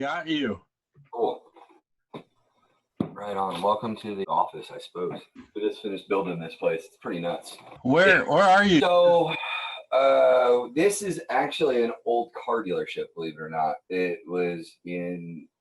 Got you. Cool. Right on. Welcome to the office, I suppose. We just finished building this place. It's pretty nuts. Where are you? So, this is actually an old car dealership, believe it or not. It was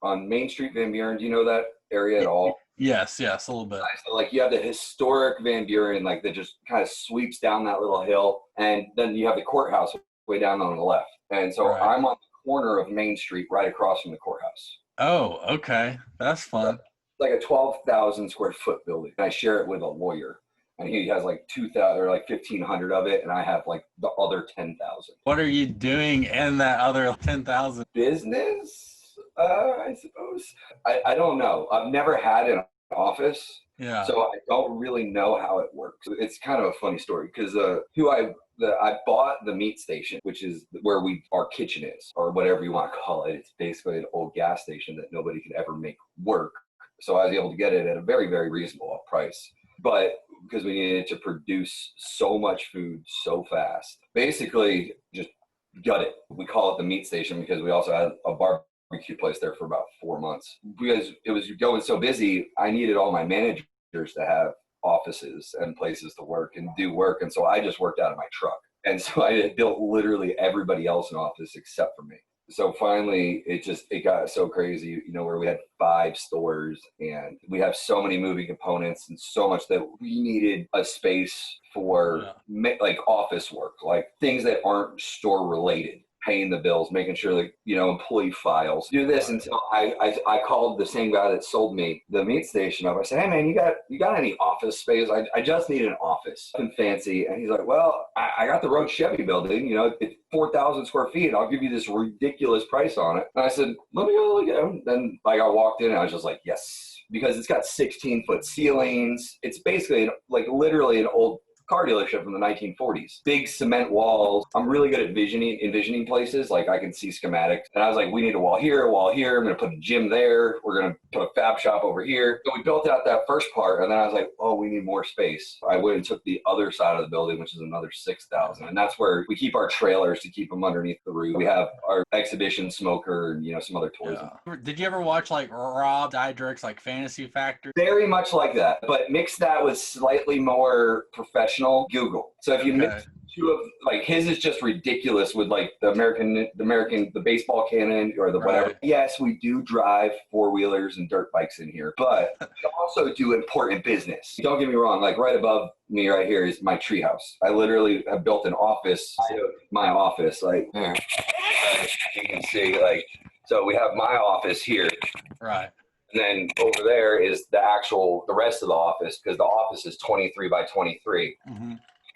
on Main Street, Van Buren. Do you know that area at all? Yes, a little bit. So, you have the historic Van Buren, that just kind of sweeps down that little hill, and then you have the courthouse way down on the left. And so Right. I'm on the corner of Main Street, right across from the courthouse. Oh, okay. That's fun. Like a 12,000 square foot building. I share it with a lawyer, and he has 2,000 or 1,500 of it, and I have the other 10,000. What are you doing in that other 10,000? Business, I suppose. I don't know. I've never had an office, Yeah. so I don't really know how it works. It's kind of a funny story because I bought the meat station, which is where our kitchen is, or whatever you want to call it. It's basically an old gas station that nobody could ever make work. So I was able to get it at a very, very reasonable price. But because we needed to produce so much food so fast, basically just gut it. We call it the meat station because we also had a barbecue place there for about 4 months. Because it was going so busy, I needed all my managers to have offices and places to work and do work. And so I just worked out of my truck. And so I had built literally everybody else an office except for me. So finally, it got so crazy, where we had 5 stores and we have so many moving components and so much that we needed a space for office work, things that aren't store related, paying the bills, making sure employee files, do this. Until I called the same guy that sold me the meat station up. I said, hey man, you got any office space? I just need an office, nothing fancy. And he's like, well, I got the Road Chevy building, it's 4,000 square feet. I'll give you this ridiculous price on it. And I said, let me go look at it. Then I walked in and I was just like, yes, because it's got 16-foot ceilings. It's basically literally an old car dealership from the 1940s. Big cement walls. I'm really good at envisioning places. I can see schematics. And I was like, we need a wall here, a wall here. I'm going to put a gym there. We're going to put a Fab Shop over here. So we built out that first part. And then I was like, oh, we need more space. I went and took the other side of the building, which is another 6,000. And that's where we keep our trailers to keep them underneath the roof. We have our exhibition smoker and, some other toys. Yeah. Did you ever watch Rob Dyrdek's Fantasy Factory? Very much like that, but mix that with slightly more professional Google. So if you mix two of his is just ridiculous with the baseball cannon or the whatever. Right. Yes, we do drive 4-wheelers and dirt bikes in here, but we also do important business. Don't get me wrong. Right above me right here is my treehouse. I literally have built an office. My office, here. You can see so we have my office here. Right. And then over there is the rest of the office, because the office is 23 by 23. Mm-hmm.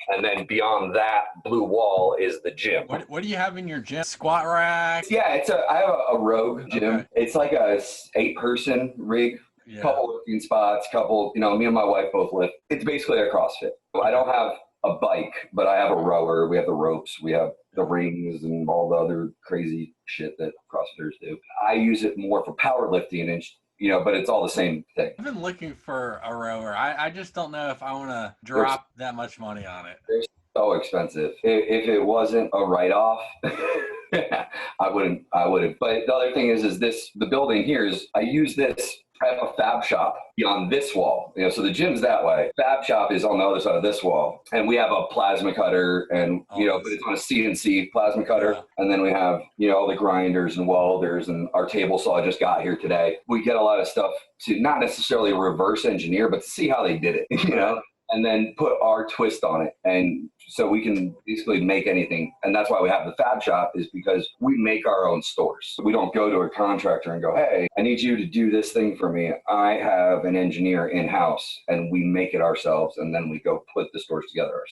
And then beyond that blue wall is the gym. What do you have in your gym? Squat rack? Yeah, I have a rogue gym. Okay. It's like a 8-person rig. Yeah. Couple lifting spots, me and my wife both lift. It's basically a CrossFit. I don't have a bike, but I have a rower. We have the ropes. We have the rings and all the other crazy shit that CrossFitters do. I use it more for powerlifting and but it's all the same thing. I've been looking for a rower. I just don't know if I want to drop that much money on it. They're so expensive. If it wasn't a write-off, I wouldn't. But the other thing is the building here is, I use this. I have a Fab Shop beyond this wall, so the gym's that way. Fab Shop is on the other side of this wall, and we have a plasma cutter, and but it's on a CNC plasma cutter, and then we have all the grinders and welders, and our table saw just got here today. We get a lot of stuff to not necessarily reverse engineer, but to see how they did it, and then put our twist on it, and so we can basically make anything. And that's why we have the Fab Shop, is because we make our own stores. We don't go to a contractor and go, hey, I need you to do this thing for me. I have an engineer in-house, and we make it ourselves, and then we go put the stores together ourselves.